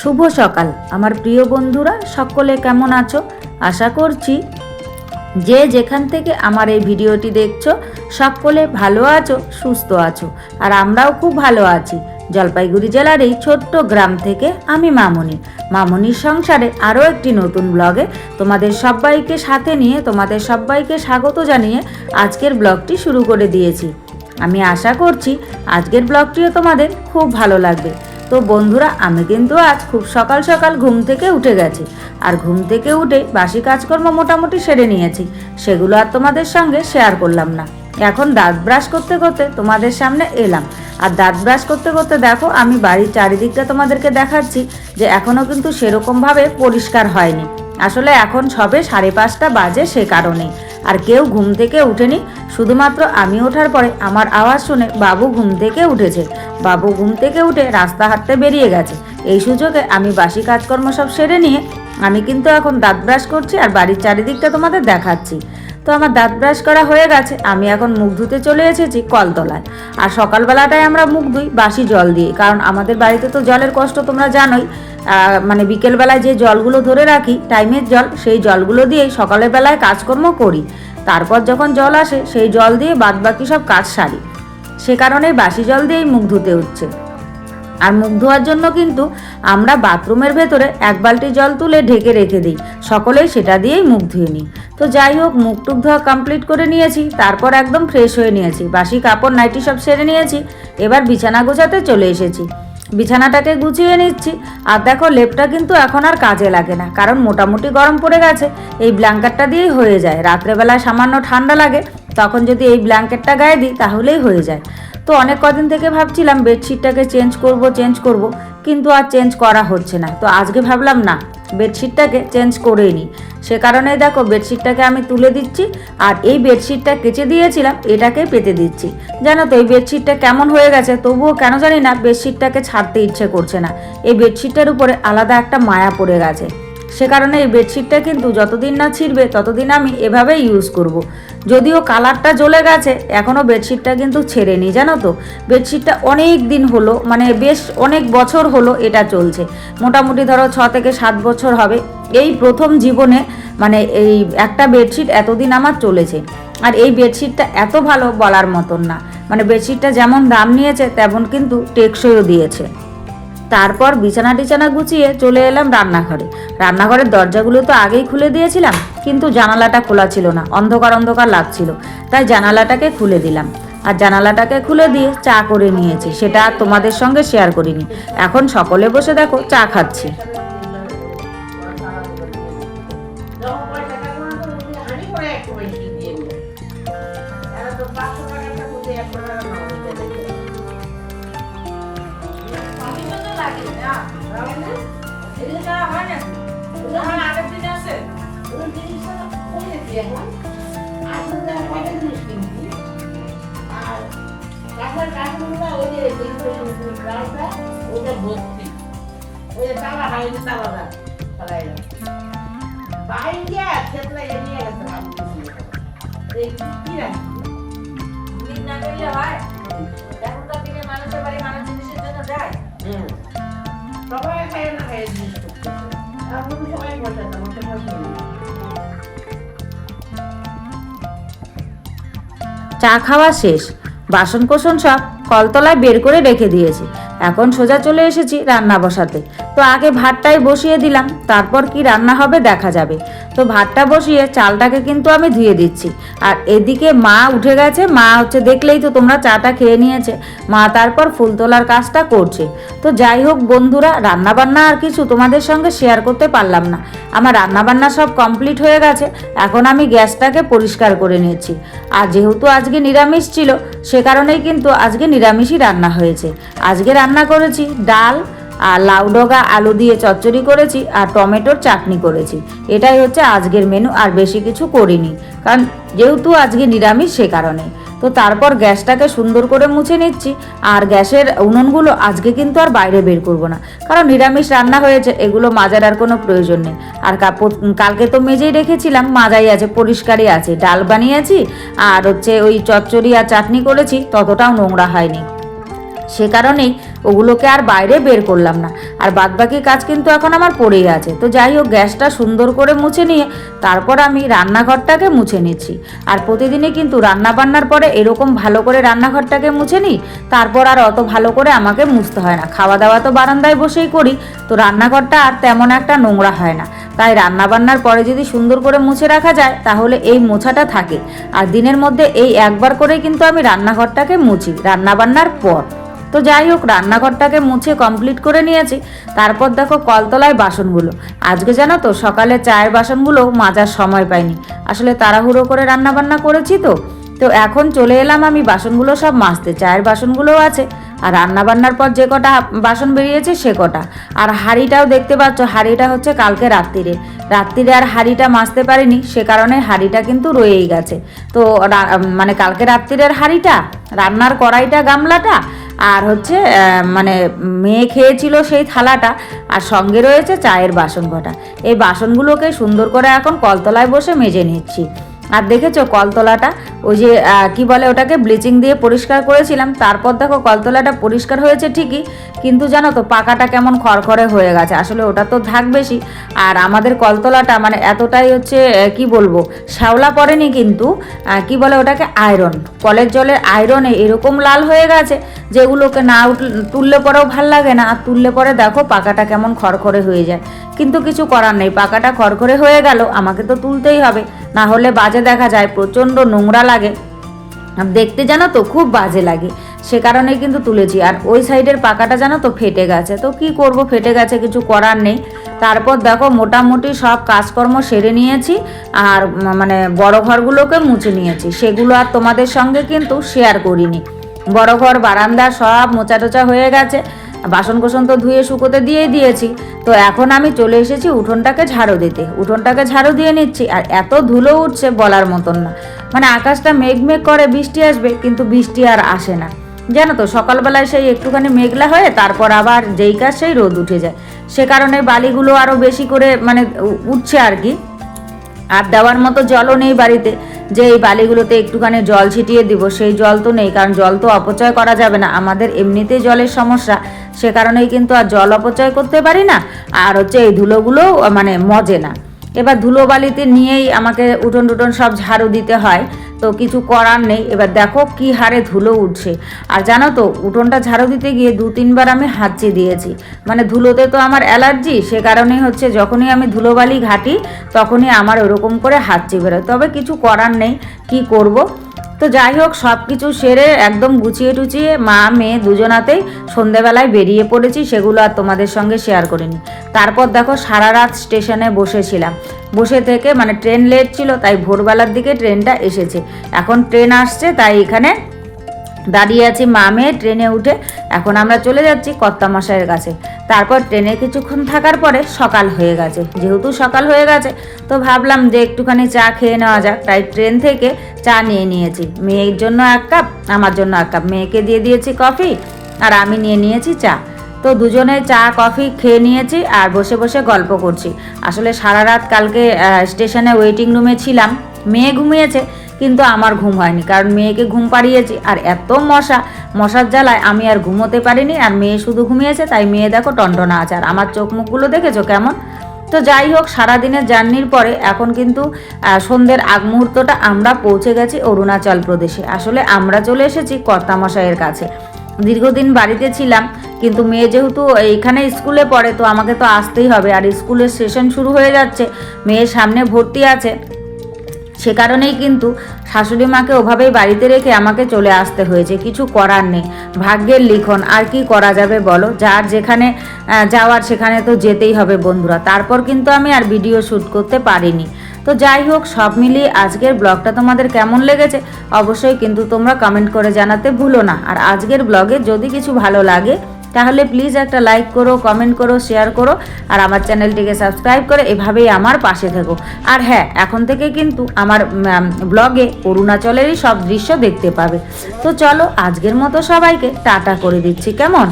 শুভ সকাল আমার প্রিয় বন্ধুরা, সকলে কেমন আছো? আশা করছি যে যেখান থেকে আমার এই ভিডিওটি দেখছো সকলে ভালো আছো, সুস্থ আছো। আর আমরাও খুব ভালো আছি। জলপাইগুড়ি জেলার এই ছোট্ট গ্রাম থেকে আমি মামনির সংসারে আরও একটি নতুন ব্লগে তোমাদের সবাইকে সাথে নিয়ে তোমাদের সবাইকে স্বাগত জানিয়ে আজকের ব্লগটি শুরু করে দিয়েছি। আমি আশা করছি আজকের ব্লগটিও তোমাদের খুব ভালো লাগবে। তো বন্ধুরা, আমি কিন্তু আজ খুব সকাল সকাল ঘুম থেকে উঠে গেছি। আর ঘুম থেকে উঠে বাসি কাজকর্ম মোটামুটি সেরে নিয়েছি, সেগুলো আর তোমাদের সঙ্গে শেয়ার করলাম না। এখন দাঁত ব্রাশ করতে করতে তোমাদের সামনে এলাম। আর দাঁত ব্রাশ করতে করতে দেখো আমি বাড়ির চারিদিকটা তোমাদেরকে দেখাচ্ছি যে এখনও কিন্তু সেরকমভাবে পরিষ্কার হয়নি। আসলে এখন সবে 5:30 বাজে, সে কারণেই। আর কেউ ঘুম থেকে উঠেনি, শুধুমাত্র আমি ওঠার পরে আমার আওয়াজ শুনে বাবু ঘুম থেকে উঠেছে। বাবু ঘুম থেকে উঠে রাস্তা হাঁটতে বেরিয়ে গেছে। এই সুযোগে আমি বাসি কাজকর্ম সব সেরে নিয়ে আমি কিন্তু এখন দাঁত ব্রাশ করছি আর বাড়ির চারিদিকটা তোমাদের দেখাচ্ছি। তো আমার দাঁত ব্রাশ করা হয়ে গেছে, আমি এখন মুখ ধুতে চলে এসেছি কলতলায়। আর সকালবেলাটায় আমরা মুখ ধুই বাসি জল দিয়ে, কারণ আমাদের বাড়িতে তো জলের কষ্ট তোমরা জানোই। মানে বিকেলবেলায় যে জলগুলো ধরে রাখি, টাইমের জল, সেই জলগুলো দিয়েই সকালের বেলায় কাজকর্ম করি। তারপর যখন জল আসে সেই জল দিয়ে বাদবাকি সব কাজ সারি। সে কারণেই বাসি জল দিয়েই মুখ ধুতে হচ্ছে। আর মুখ ধোয়ার জন্য কিন্তু আমরা বাথরুমের ভেতরে 1 বালতি জল তুলে ঢেকে রেখে দিই, সকলেই সেটা দিয়েই মুখ ধুয়ে নিই। তো যাই হোক, মুখ টুক ধোয়া কমপ্লিট করে নিয়েছি, তারপর একদম ফ্রেশ হয়ে নিয়েছি, বাসি কাপড় নাইটি সব সেরে নিয়েছি। এবার বিছানা গোছাতে চলে এসেছি, বিছানাটাকে গুছিয়ে নিচ্ছি। আর দেখো লেপটা কিন্তু এখন আর কাজে লাগে না, কারণ মোটামুটি গরম পড়ে গেছে। এই ব্ল্যাঙ্কেটটা দিয়েই হয়ে যায়। রাত্রেবেলায় সামান্য ঠান্ডা লাগে, তখন যদি এই ব্ল্যাঙ্কেটটা গায়ে দিই তাহলেই হয়ে যায়। তো অনেক কদিন থেকে ভাবছিলাম বেডশিটটাকে চেঞ্জ করব, কিন্তু আর চেঞ্জ করা হচ্ছে না। তো আজকে ভাবলাম না, বেডশিটটাকে চেঞ্জ করেই নিই। সে কারণেই দেখো বেডশিটটাকে আমি তুলে দিচ্ছি। আর এই বেডশিটটা কেচে দিয়েছিলাম, এটাকে পেতে দিচ্ছি। জানো তো এই বেডশিটটা কেমন হয়ে গেছে, তবুও কেন জানি না বেডশিটটাকে ছাড়তে ইচ্ছে করছে না। এই বেডশিটটার উপরে আলাদা একটা মায়া পড়ে গেছে। সে কারণে এই বেডশিটটা কিন্তু যতদিন না ছিঁড়বে ততদিন আমি এভাবেই ইউজ করব। যদিও কালারটা জ্বলে গেছে, এখনও বেডশিটটা কিন্তু ছেড়েনি। জানো তো বেডশিটটা অনেক দিন হলো, মানে বেশ অনেক বছর হলো এটা চলছে। মোটামুটি ধরো 6 থেকে 7 বছর হবে। এই প্রথম জীবনে মানে এই একটা বেডশিট এতদিন আমার চলেছে। আর এই বেডশিটটা এত ভালো বলার মতন না। মানে বেডশিটটা যেমন দাম নিয়েছে তেমন কিন্তু টেকসইও দিয়েছে। তারপর বিছানা গুছিয়ে চলে এলাম রান্নাঘরে। রান্নাঘরের দরজাগুলো তো আগেই খুলে দিয়েছিলাম, কিন্তু জানালাটা খোলা ছিল না, অন্ধকার অন্ধকার লাগছিল, তাই জানালাটাকে খুলে দিলাম। আর জানালাটাকে খুলে দিয়ে চা করে নিয়েছি, সেটা আর তোমাদের সঙ্গে শেয়ার করিনি। এখন সকলে বসে দেখো চা খাচ্ছি। চা খাওয়া শেষ, বাসন কোসন সব কলতলায় বের করে রেখে দিয়েছি। এখন সোজা চলে এসেছি রান্না বসাতে। তো আগে ভাতটাই বসিয়ে দিলাম, তারপর কি রান্না হবে দেখা যাবে। তো ভাতটা বসিয়ে চালটাকে কিন্তু আমি ধুয়ে দিচ্ছি। আর এদিকে মা উঠে গেছে, মা দেখলেই তো তোমরা চাটা খেয়ে নিয়েছে। মা তারপর ফুল তোলার কাজটা করছে। তো যাই হোক বন্ধুরা, রান্নাবান্না আর কিছু তোমাদের সঙ্গে শেয়ার করতে পারলাম না। আমার রান্নাবান্না সব কমপ্লিট হয়ে গেছে। এখন আমি গ্যাসটাকে পরিষ্কার করে নিচ্ছি। আর যেহেতু আজকে নিরামিষ ছিল, সে কারণেই কিন্তু আজকে নিরামিষই রান্না হয়েছে। আজকে রান্না করেছি ডাল আর লাউ ডগা আলু দিয়ে চচ্চড়ি করেছি আর টমেটোর চাটনি করেছি। এটাই হচ্ছে আজকের মেনু, আর বেশি কিছু করিনি, কারণ যেহেতু আজকে নিরামিষ সে কারণে। তো তারপর গ্যাসটাকে সুন্দর করে মুছে নিচ্ছি। আর গ্যাসের উনুনগুলো আজকে কিন্তু আর বাইরে বের করব না, কারণ নিরামিষ রান্না হয়েছে, এগুলো মাজার আর কোনো প্রয়োজন নেই। আর কালকে তো মেজেই রেখেছিলাম, মাজাই আছে, পরিষ্কারই আছে। ডাল বানিয়েছি আর ওই চচ্চড়ি আর চাটনি করেছি, ততটাও নোংরা হয়নি। সে কারণেই ওগুলোকে আর বাইরে বের করলাম না। আর বাদবাকি কাজ কিন্তু এখন আমার পড়েই আছে। তো যাই হোক, গ্যাসটা সুন্দর করে মুছে নিয়ে তারপর আমি রান্নাঘরটাকে মুছে নিচ্ছি। আর প্রতিদিনই কিন্তু রান্নাবান্নার পরে এরকম ভালো করে রান্নাঘরটাকে মুছে নিই, তারপর আর অত ভালো করে আমাকে মুছতে হয় না। খাওয়া দাওয়া তো বারান্দায় বসেই করি, তো রান্নাঘরটা আর তেমন একটা নোংরা হয় না। তাই রান্নাবান্নার পরে যদি সুন্দর করে মুছে রাখা যায় তাহলে এই মোছাটা থাকে। আর দিনের মধ্যে এই একবার করেই কিন্তু আমি রান্নাঘরটাকে মুছি রান্নাবান্নার পর। তো যাই হোক, রান্নাঘরটাকে মুছে কমপ্লিট করে নিয়েছি। তারপর দেখো কলতলায় বাসনগুলো, আজকে জানো তো সকালে চায়ের বাসনগুলো মাজার সময় পাইনি, আসলে তাড়াহুড়ো করে রান্নাবান্না করেছি। তো এখন চলে এলাম আমি বাসনগুলো সব মাজতে। চায়ের বাসনগুলোও আছে, আর রান্নাবান্নার পর যে কটা বাসন বেরিয়েছে সে কটা। আর হাঁড়িটাও দেখতে পাচ্ছ, হাঁড়িটা হচ্ছে কালকে রাত্রিরে আর হাঁড়িটা মাজতে পারিনি, সে কারণে হাঁড়িটা কিন্তু রয়েই গেছে। তো মানে কালকে রাত্রিরের হাঁড়িটা, রান্নার কড়াইটা, গামলাটা, আর হচ্ছে মানে মেয়ে খেয়েছিল সেই থালাটা, আর সঙ্গে রয়েছে চায়ের বাসন কটা। এই বাসনগুলোকে সুন্দর করে এখন কলতলায় বসে মেজে নিচ্ছি। আর দেখেছো কলতলাটা, ওই যে কি বলে ওটাকে, ব্লিচিং দিয়ে পরিষ্কার করেছিলাম। তারপর দেখো কলতলাটা পরিষ্কার হয়েছে ঠিকই, কিন্তু জানো তো পাকাটা কেমন খড়খড়ে হয়ে গেছে। আসলে ওটা তো ধাক বেশি, আর আমাদের কলতলাটা মানে এতটাই হচ্ছে কি বলবো, শ্যাওলা পড়েনি, কিন্তু কি বলে ওটাকে, আয়রন, কলের জলের আয়রনে এরকম লাল হয়ে গেছে যেগুলোকে না তুললে পরেও ভাল লাগে না, আর তুললে পরে দেখো পাকাটা কেমন খড়খড়ে হয়ে যায়। কিন্তু কিছু করার নেই, পাকাটা খড়খড়ে হয়ে গেল, আমাকে তো তুলতেই হবে, না হলে বাজে দেখা যায়, প্রচণ্ড নোংরা লাগে দেখতে, জানো তো খুব বাজে লাগে। সে কারণেই কিন্তু তুলেছি। আর ওই সাইডের পাকাটা জানো তো ফেটে গেছে, তো কি করব, ফেটে গেছে, কিছু করার নেই। তারপর দেখো মোটামুটি সব কাজকর্ম সেরে নিয়েছি, আর মানে বড় ঘরগুলোকে মুছে নিয়েছি, সেগুলো আর তোমাদের সঙ্গে কিন্তু শেয়ার করিনি। বড় ঘর, বারান্দা সব মোচা টোচা হয়ে গেছে, বাসন কোসন তো ধুয়ে শুকোতে দিয়েই দিয়েছি। তো এখন আমি চলে এসেছি উঠোনটাকে ঝাড়ু দিতে, উঠোনটাকে ঝাড়ু দিয়ে নিচ্ছি। আর এত ধুলো উঠছে বলার মতন না, মানে আকাশটা মেঘ করে বৃষ্টি আসবে, কিন্তু বৃষ্টি আর আসে না, জানো তো। সকালবেলায় সেই একটুখানি মেঘলা হয়ে তারপর আবার যেই কাজ সেই রোদ উঠে যায়, সে কারণে বালিগুলো আরও বেশি করে মানে উঠছে আর কি। আর দেওয়ার মতো জলও নেই বাড়িতে, যে এই বালিগুলোতে একটুখানি জল ছিটিয়ে দিব, সেই জল তো নেই, কারণ জল তো অপচয় করা যাবে না, আমাদের এমনিতেই জলের সমস্যা, সে কারণেই কিন্তু আর জল অপচয় করতে পারি না। আর হচ্ছে এই ধুলোগুলো মানে মজে না, এবার ধুলোবালিতে নিয়েই আমাকে উঠোন টুটন সব ঝাড়ু দিতে হয়, তো কিছু করার নেই। এবার দেখো কি হারে ধুলো উঠছে। আর জানো তো উঠোনটা ঝাড়ু দিতে গিয়ে 2-3 বার আমি হাঁচি দিয়েছি, মানে ধুলোতে তো আমার অ্যালার্জি, সে কারণেই হচ্ছে যখনই আমি ধুলোবালি ঘাঁটি তখনই আমার ওরকম করে হাঁচি বেরোয়। তবে কিছু করার নেই, কি করব। তো যাই হোক, সব কিছু সেরে একদম গুছিয়ে টুচিয়ে মা মেয়ে দুজনাতেই সন্ধেবেলায় বেরিয়ে পড়েছি, সেগুলো আর তোমাদের সঙ্গে শেয়ার করিনি। তারপর দেখো সারা রাত স্টেশনে বসেছিলাম, বসে থেকে মানে ট্রেন লেট ছিল, তাই ভোরবেলার দিকে ট্রেনটা এসেছে, এখন ট্রেন আসছে, তাই এখানে দাঁড়িয়ে আছি মা মেয়ে। ট্রেনে উঠে এখন আমরা চলে যাচ্ছি কর্তামশাইয়ের কাছে। তারপর ট্রেনে কিছুক্ষণ থাকার পরে সকাল হয়ে গেছে, যেহেতু সকাল হয়ে গেছে তো ভাবলাম যে একটুখানি চা খেয়ে নেওয়া যাক, তাই ট্রেন থেকে চা নিয়ে নিয়েছি। মেয়ের জন্য 1 কাপ, আমার জন্য 1 কাপ, মেয়েকে দিয়ে দিয়েছি কফি, আর আমি নিয়ে নিয়েছি চা। তো দুজনে চা কফি খেয়ে নিয়েছি, আর বসে বসে গল্প করছি। আসলে সারা রাত কালকে স্টেশনে ওয়েটিং রুমে ছিলাম, মেয়ে ঘুমিয়েছে কিন্তু আমার ঘুম হয়নি, কারণ মেয়েকে ঘুম পাড়িয়েছি, আর এত মশার জ্বালায় আমি আর ঘুমোতে পারিনি। আর মেয়ে শুধু ঘুমিয়েছে, তাই মেয়ে দেখো টনটনা আছে, আর আমার চোখ মুখগুলো দেখেছো কেমন। তো যাই হোক, সারাদিনের জার্নির পরে এখন কিন্তু সন্ধ্যের আগ মুহূর্তটা আমরা পৌঁছে গেছি অরুণাচল প্রদেশে। আসলে আমরা চলে এসেছি কর্তামশাইয়ের কাছে। দীর্ঘদিন বাড়িতে ছিলাম, কিন্তু মেয়ে যেহেতু এইখানে স্কুলে পড়ে, তো আমাকে তো আসতেই হবে, আর স্কুলের সেশন শুরু হয়ে যাচ্ছে, মেয়ের সামনে ভর্তি আছে, সে কারণেই কিন্তু শাশুড়ি মাকে ওভাবেই বাড়িতে রেখে আমাকে চলে আসতে হয়েছে, কিছু করার নেই, ভাগ্যের লিখন, আর কি করা যাবে বলো। যার যেখানে যাওয়ার সেখানে তো যেতেই হবে বন্ধুরা। তারপর কিন্তু আমি আর ভিডিও শ্যুট করতে পারিনি। তো যাই হোক, সব মিলিয়ে আজকের ব্লগটা তোমাদের কেমন লেগেছে অবশ্যই কিন্তু তোমরা কমেন্ট করে জানাতে ভুলো না। আর আজকের ব্লগে যদি কিছু ভালো লাগে তাহলে প্লিজ একটা লাইক করো, কমেন্ট করো, শেয়ার করো, আর আমার চ্যানেলটিকে সাবস্ক্রাইব করে এভাবেই আমার পাশে থেকো। আর হ্যাঁ, এখন থেকে কিন্তু আমার ব্লগে অরুণাচলেরই সব দৃশ্য দেখতে পাবে। তো চলো, আজকের মতো সবাইকে টাটা করে দিচ্ছি, কেমন।